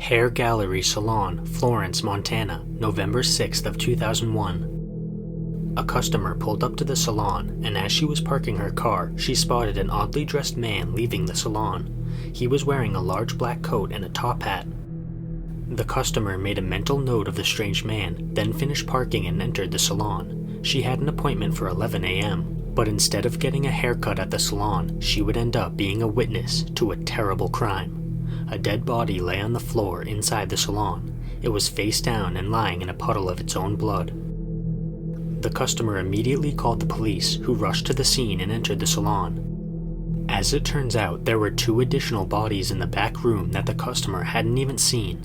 Hair Gallery Salon, Florence, Montana, November 6th of 2001. A customer pulled up to the salon, and as she was parking her car, she spotted an oddly dressed man leaving the salon. He was wearing a large black coat and a top hat. The customer made a mental note of the strange man, then finished parking and entered the salon. She had an appointment for 11 a.m., but instead of getting a haircut at the salon, she would end up being a witness to a terrible crime. A dead body lay on the floor inside the salon. It was face down and lying in a puddle of its own blood. The customer immediately called the police, who rushed to the scene and entered the salon. As it turns out, there were 2 additional bodies in the back room that the customer hadn't even seen.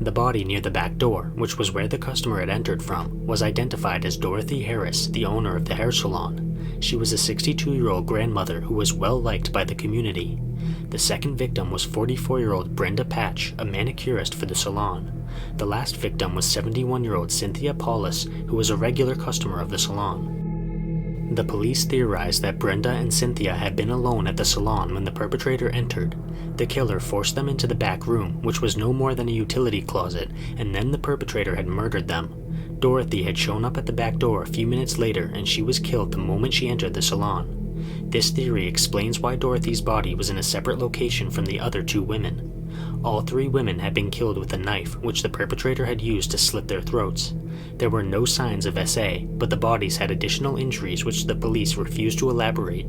The body near the back door, which was where the customer had entered from, was identified as Dorothy Harris, the owner of the hair salon. She was a 62-year-old grandmother who was well liked by the community. The second victim was 44-year-old Brenda Patch, a manicurist for the salon. The last victim was 71-year-old Cynthia Paulus, who was a regular customer of the salon. The police theorized that Brenda and Cynthia had been alone at the salon when the perpetrator entered. The killer forced them into the back room, which was no more than a utility closet, and then the perpetrator had murdered them. Dorothy had shown up at the back door a few minutes later, and she was killed the moment she entered the salon. This theory explains why Dorothy's body was in a separate location from the other 2 women. All 3 women had been killed with a knife, which the perpetrator had used to slit their throats. There were no signs of SA, but the bodies had additional injuries which the police refused to elaborate.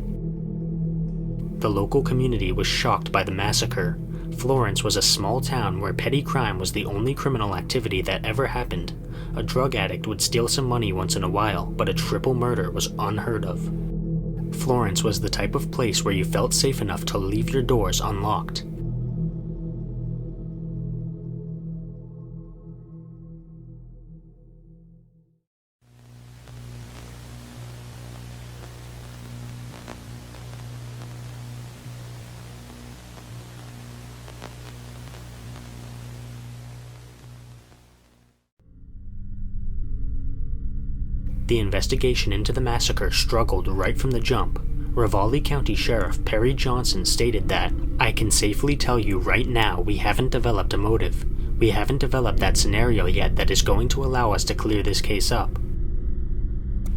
The local community was shocked by the massacre. Florence was a small town where petty crime was the only criminal activity that ever happened. A drug addict would steal some money once in a while, but a triple murder was unheard of. Florence was the type of place where you felt safe enough to leave your doors unlocked. The investigation into the massacre struggled right from the jump. Ravalli County Sheriff Perry Johnson stated that, "I can safely tell you right now we haven't developed a motive. We haven't developed that scenario yet that is going to allow us to clear this case up."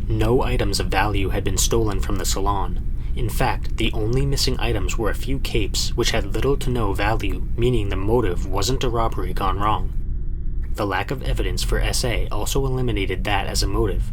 No items of value had been stolen from the salon. In fact, the only missing items were a few capes, which had little to no value, meaning the motive wasn't a robbery gone wrong. The lack of evidence for SA also eliminated that as a motive.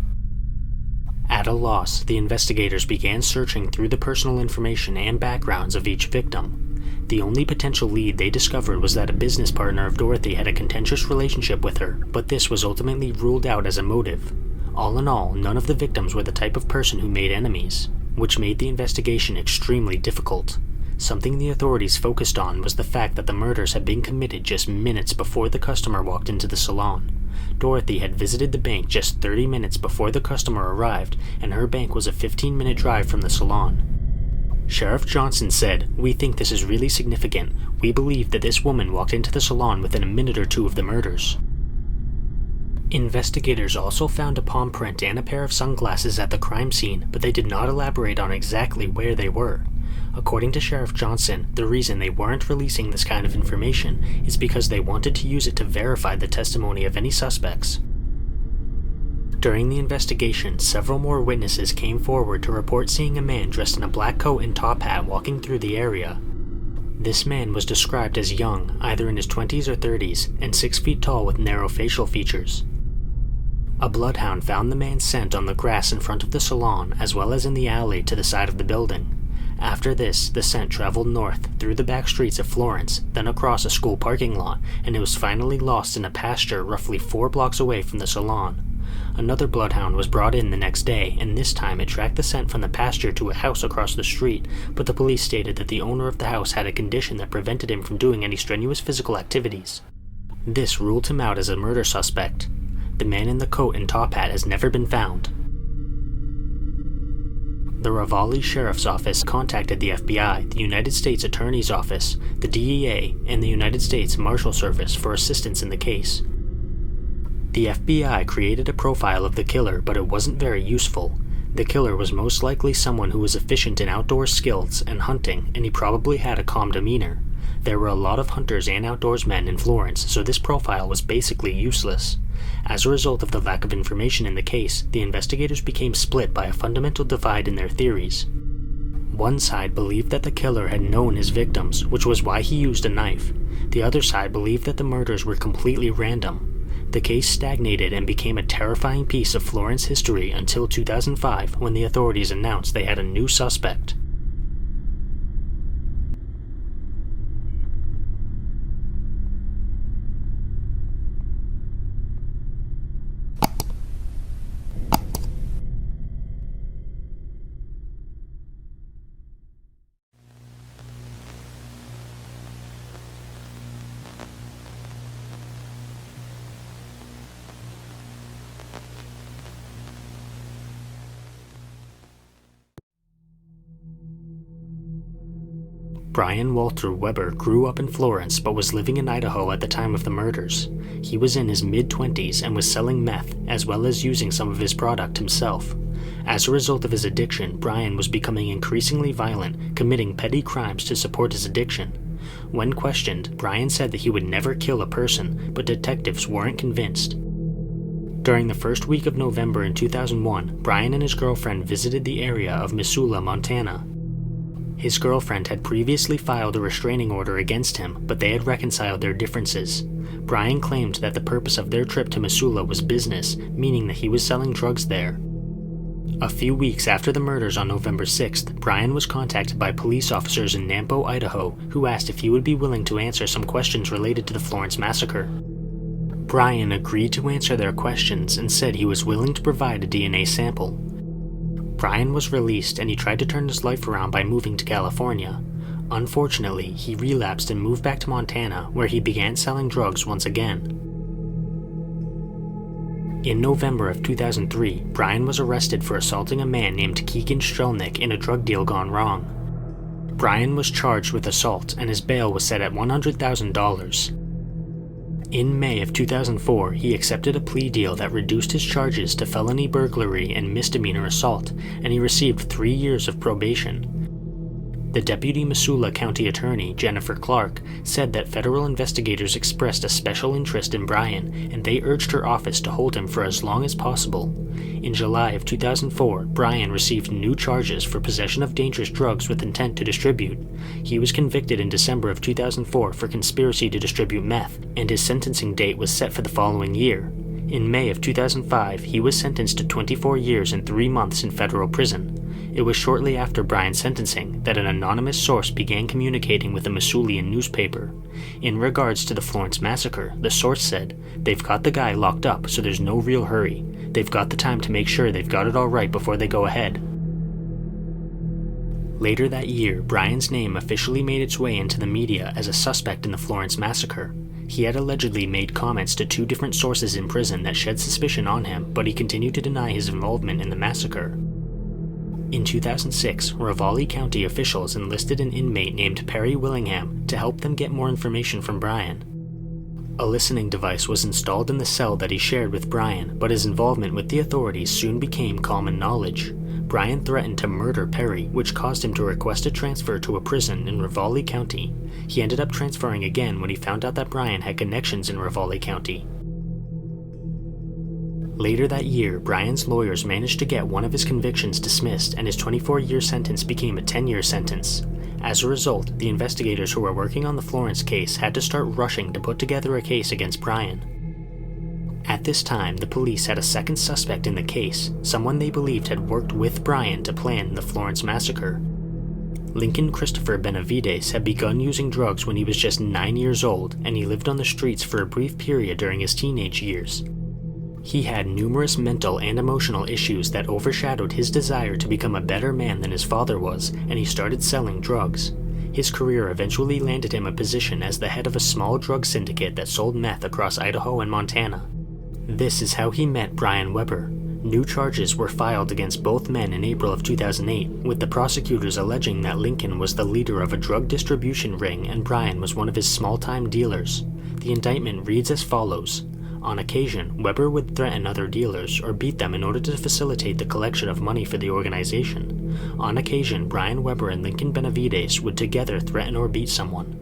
At a loss, the investigators began searching through the personal information and backgrounds of each victim. The only potential lead they discovered was that a business partner of Dorothy had a contentious relationship with her, but this was ultimately ruled out as a motive. All in all, none of the victims were the type of person who made enemies, which made the investigation extremely difficult. Something the authorities focused on was the fact that the murders had been committed just minutes before the customer walked into the salon. Dorothy had visited the bank just 30 minutes before the customer arrived, and her bank was a 15-minute drive from the salon. Sheriff Johnson said, "We think this is really significant. We believe that this woman walked into the salon within a minute or 2 of the murders." Investigators also found a palm print and a pair of sunglasses at the crime scene, but they did not elaborate on exactly where they were. According to Sheriff Johnson, the reason they weren't releasing this kind of information is because they wanted to use it to verify the testimony of any suspects. During the investigation, several more witnesses came forward to report seeing a man dressed in a black coat and top hat walking through the area. This man was described as young, either in his 20s or 30s, and 6 feet tall with narrow facial features. A bloodhound found the man's scent on the grass in front of the salon, as well as in the alley to the side of the building. After this, the scent traveled north through the back streets of Florence, then across a school parking lot, and it was finally lost in a pasture roughly 4 blocks away from the salon. Another bloodhound was brought in the next day, and this time it tracked the scent from the pasture to a house across the street, but the police stated that the owner of the house had a condition that prevented him from doing any strenuous physical activities. This ruled him out as a murder suspect. The man in the coat and top hat has never been found. The Ravalli Sheriff's Office contacted the FBI, the United States Attorney's Office, the DEA, and the United States Marshal Service for assistance in the case. The FBI created a profile of the killer, but it wasn't very useful. The killer was most likely someone who was efficient in outdoor skills and hunting, and he probably had a calm demeanor. There were a lot of hunters and outdoorsmen in Florence, so this profile was basically useless. As a result of the lack of information in the case, the investigators became split by a fundamental divide in their theories. One side believed that the killer had known his victims, which was why he used a knife. The other side believed that the murders were completely random. The case stagnated and became a terrifying piece of Florence history until 2005, when the authorities announced they had a new suspect. Brian Walter Weber grew up in Florence but was living in Idaho at the time of the murders. He was in his mid-20s and was selling meth, as well as using some of his product himself. As a result of his addiction, Brian was becoming increasingly violent, committing petty crimes to support his addiction. When questioned, Brian said that he would never kill a person, but detectives weren't convinced. During the first week of November in 2001, Brian and his girlfriend visited the area of Missoula, Montana. His girlfriend had previously filed a restraining order against him, but they had reconciled their differences. Brian claimed that the purpose of their trip to Missoula was business, meaning that he was selling drugs there. A few weeks after the murders on November 6th, Brian was contacted by police officers in Nampo, Idaho, who asked if he would be willing to answer some questions related to the Florence Massacre. Brian agreed to answer their questions and said he was willing to provide a DNA sample. Brian was released and he tried to turn his life around by moving to California. Unfortunately, he relapsed and moved back to Montana, where he began selling drugs once again. In November of 2003, Brian was arrested for assaulting a man named Keegan Strelnick in a drug deal gone wrong. Brian was charged with assault and his bail was set at $100,000. In May of 2004, he accepted a plea deal that reduced his charges to felony burglary and misdemeanor assault, and he received 3 years of probation. The deputy Missoula County Attorney, Jennifer Clark, said that federal investigators expressed a special interest in Brian, and they urged her office to hold him for as long as possible. In July of 2004, Brian received new charges for possession of dangerous drugs with intent to distribute. He was convicted in December of 2004 for conspiracy to distribute meth, and his sentencing date was set for the following year. In May of 2005, he was sentenced to 24 years and 3 months in federal prison. It was shortly after Brian's sentencing that an anonymous source began communicating with a Missoulian newspaper. In regards to the Florence Massacre, the source said, "They've got the guy locked up, so there's no real hurry. They've got the time to make sure they've got it all right before they go ahead." Later that year, Brian's name officially made its way into the media as a suspect in the Florence Massacre. He had allegedly made comments to 2 different sources in prison that shed suspicion on him, but he continued to deny his involvement in the massacre. In 2006, Ravalli County officials enlisted an inmate named Perry Willingham to help them get more information from Brian. A listening device was installed in the cell that he shared with Brian, but his involvement with the authorities soon became common knowledge. Brian threatened to murder Perry, which caused him to request a transfer to a prison in Ravalli County. He ended up transferring again when he found out that Brian had connections in Ravalli County. Later that year, Brian's lawyers managed to get one of his convictions dismissed, and his 24-year sentence became a 10-year sentence. As a result, the investigators who were working on the Florence case had to start rushing to put together a case against Brian. At this time, the police had a second suspect in the case, someone they believed had worked with Brian to plan the Florence Massacre. Lincoln Christopher Benavides had begun using drugs when he was just 9 years old, and he lived on the streets for a brief period during his teenage years. He had numerous mental and emotional issues that overshadowed his desire to become a better man than his father was, and he started selling drugs. His career eventually landed him a position as the head of a small drug syndicate that sold meth across Idaho and Montana. This is how he met Brian Weber. New charges were filed against both men in April of 2008, with the prosecutors alleging that Lincoln was the leader of a drug distribution ring and Brian was one of his small-time dealers. The indictment reads as follows. On occasion, Weber would threaten other dealers or beat them in order to facilitate the collection of money for the organization. On occasion, Brian Weber and Lincoln Benavides would together threaten or beat someone.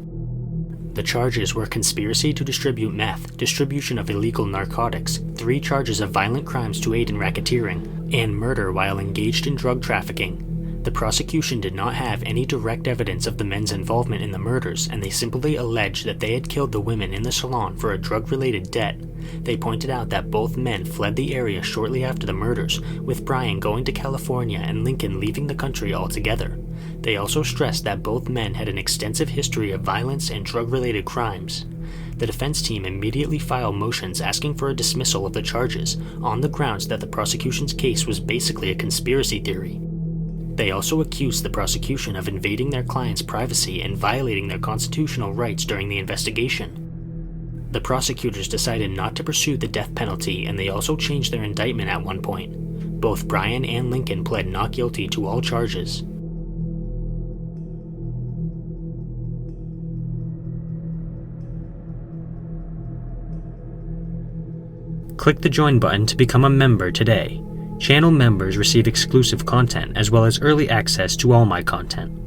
The charges were conspiracy to distribute meth, distribution of illegal narcotics, 3 charges of violent crimes to aid in racketeering, and murder while engaged in drug trafficking. The prosecution did not have any direct evidence of the men's involvement in the murders, and they simply alleged that they had killed the women in the salon for a drug-related debt. They pointed out that both men fled the area shortly after the murders, with Brian going to California and Lincoln leaving the country altogether. They also stressed that both men had an extensive history of violence and drug-related crimes. The defense team immediately filed motions asking for a dismissal of the charges, on the grounds that the prosecution's case was basically a conspiracy theory. They also accused the prosecution of invading their client's privacy and violating their constitutional rights during the investigation. The prosecutors decided not to pursue the death penalty, and they also changed their indictment at one point. Both Brian and Lincoln pled not guilty to all charges. Click the join button to become a member today. Channel members receive exclusive content as well as early access to all my content.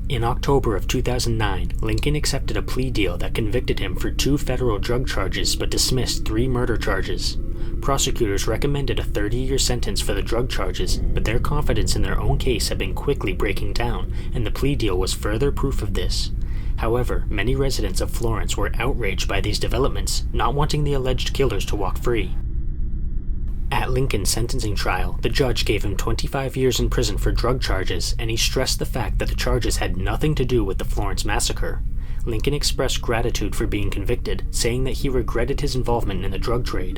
In October of 2009, Lincoln accepted a plea deal that convicted him for 2 federal drug charges but dismissed 3 murder charges. Prosecutors recommended a 30-year sentence for the drug charges, but their confidence in their own case had been quickly breaking down, and the plea deal was further proof of this. However, many residents of Florence were outraged by these developments, not wanting the alleged killers to walk free. At Lincoln's sentencing trial, the judge gave him 25 years in prison for drug charges, and he stressed the fact that the charges had nothing to do with the Florence Massacre. Lincoln expressed gratitude for being convicted, saying that he regretted his involvement in the drug trade.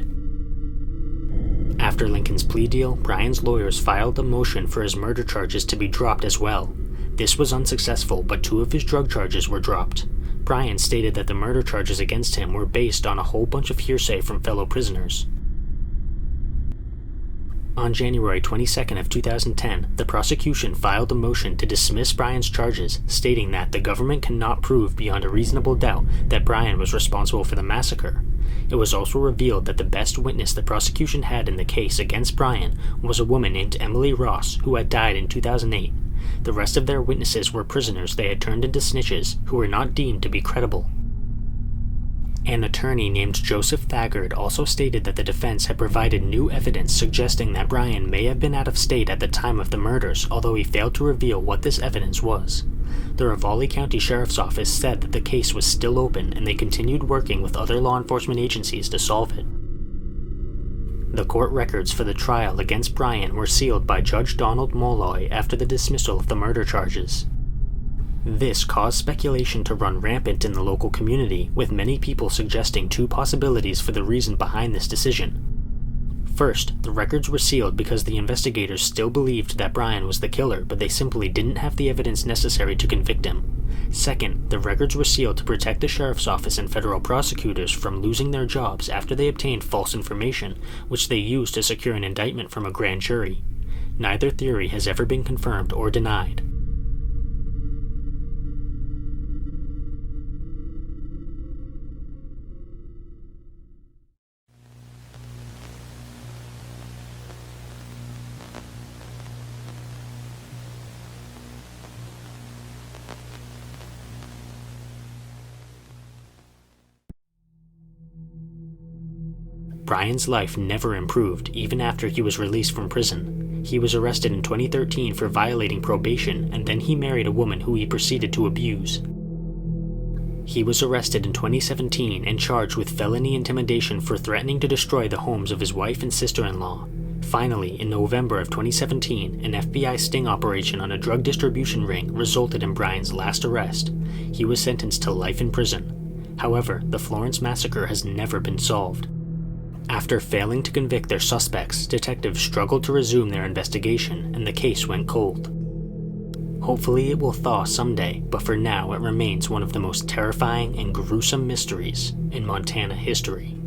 After Lincoln's plea deal, Brian's lawyers filed a motion for his murder charges to be dropped as well. This was unsuccessful, but 2 of his drug charges were dropped. Brian stated that the murder charges against him were based on a whole bunch of hearsay from fellow prisoners. On January 22nd of 2010, the prosecution filed a motion to dismiss Brian's charges, stating that the government cannot prove beyond a reasonable doubt that Brian was responsible for the massacre. It was also revealed that the best witness the prosecution had in the case against Brian was a woman named Emily Ross, who had died in 2008. The rest of their witnesses were prisoners they had turned into snitches, who were not deemed to be credible. An attorney named Joseph Thagard also stated that the defense had provided new evidence suggesting that Brian may have been out of state at the time of the murders, although he failed to reveal what this evidence was. The Raleigh County Sheriff's Office said that the case was still open and they continued working with other law enforcement agencies to solve it. The court records for the trial against Brian were sealed by Judge Donald Molloy after the dismissal of the murder charges. This caused speculation to run rampant in the local community, with many people suggesting 2 possibilities for the reason behind this decision. First, the records were sealed because the investigators still believed that Brian was the killer, but they simply didn't have the evidence necessary to convict him. Second, the records were sealed to protect the sheriff's office and federal prosecutors from losing their jobs after they obtained false information, which they used to secure an indictment from a grand jury. Neither theory has ever been confirmed or denied. Brian's life never improved, even after he was released from prison. He was arrested in 2013 for violating probation, and then he married a woman who he proceeded to abuse. He was arrested in 2017 and charged with felony intimidation for threatening to destroy the homes of his wife and sister-in-law. Finally, in November of 2017, an FBI sting operation on a drug distribution ring resulted in Brian's last arrest. He was sentenced to life in prison. However, the Florence Massacre has never been solved. After failing to convict their suspects, detectives struggled to resume their investigation, and the case went cold. Hopefully it will thaw someday, but for now it remains one of the most terrifying and gruesome mysteries in Montana history.